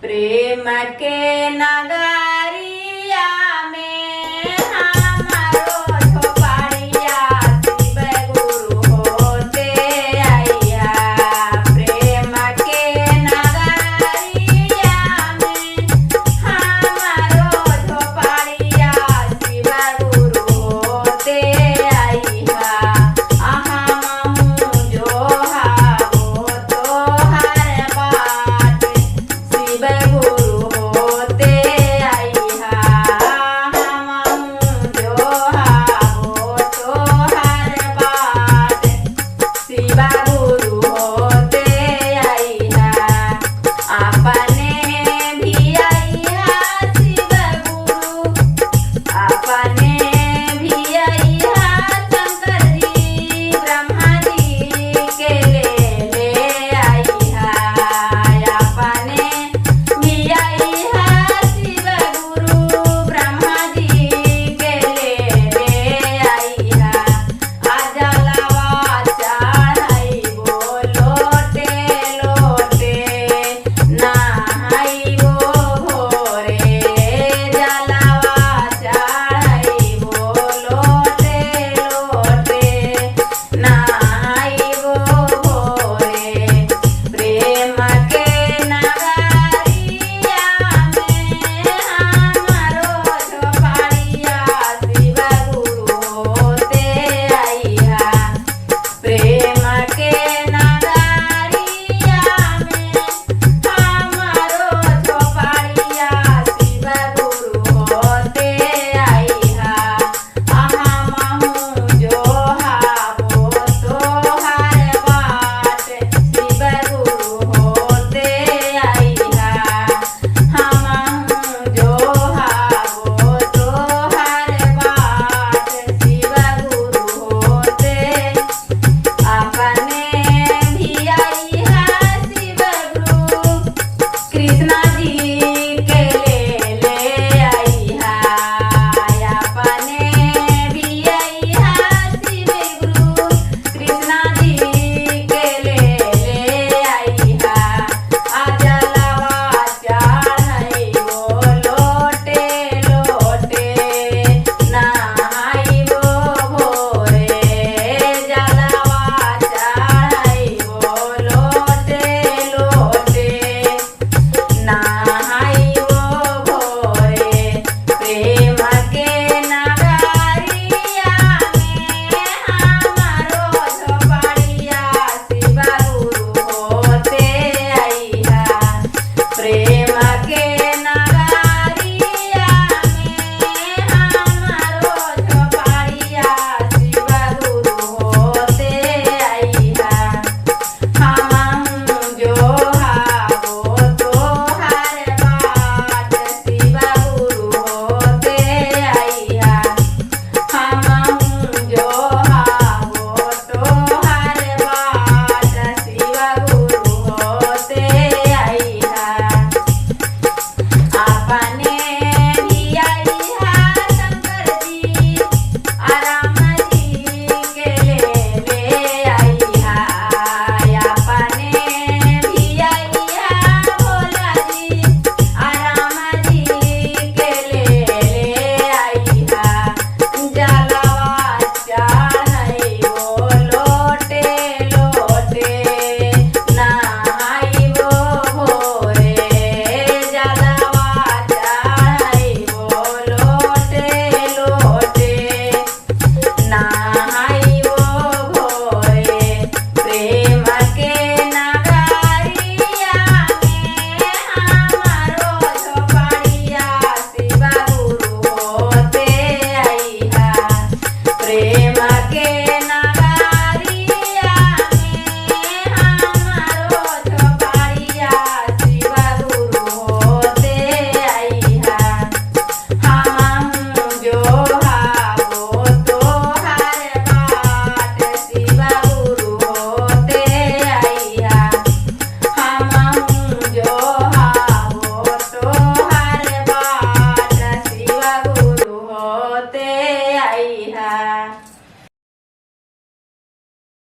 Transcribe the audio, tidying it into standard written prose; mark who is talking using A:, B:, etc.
A: प्रेम के नगरिया में हमारो झोपड़िया शिव गुरु होते आइया। प्रेम के नगरिया में हमारो झोपड़िया शिव गुरु होते आइया। अहमहु जोहाबो तोहर बाट शिव गुरु होते आइहा। हमहु जोहाबो तोहर बाट शिव गुरु होते आइहा। अपने भी आइहा शिव गुरु, अपने भी आइहा शंकर जी ब्रह्मा जी के ले आइहा। अपने भी आइहा शिव गुरु ब्रह्मा जी के ले आइहा। अजलवा चढ़ाइबो लोटे लोटे, नहाइबो भोरे। जलवा चढ़ाइबो लोटे लोटे, नहाइबो भोरे। प्रेम के नगरिया में हमारो झोपड़िया शिव गुरु होते आइहा। प्रेम के नगरिया में हमारो झोपड़िया शिव गुरु होते आइहा। अहमहु जोहाबो तोहर बाट शिव गुरु होते आइहा। हमहु जोहाबो तोहर बाट शिव गुरु होते। अपने भी आइहा शिव गुरु कृष्णा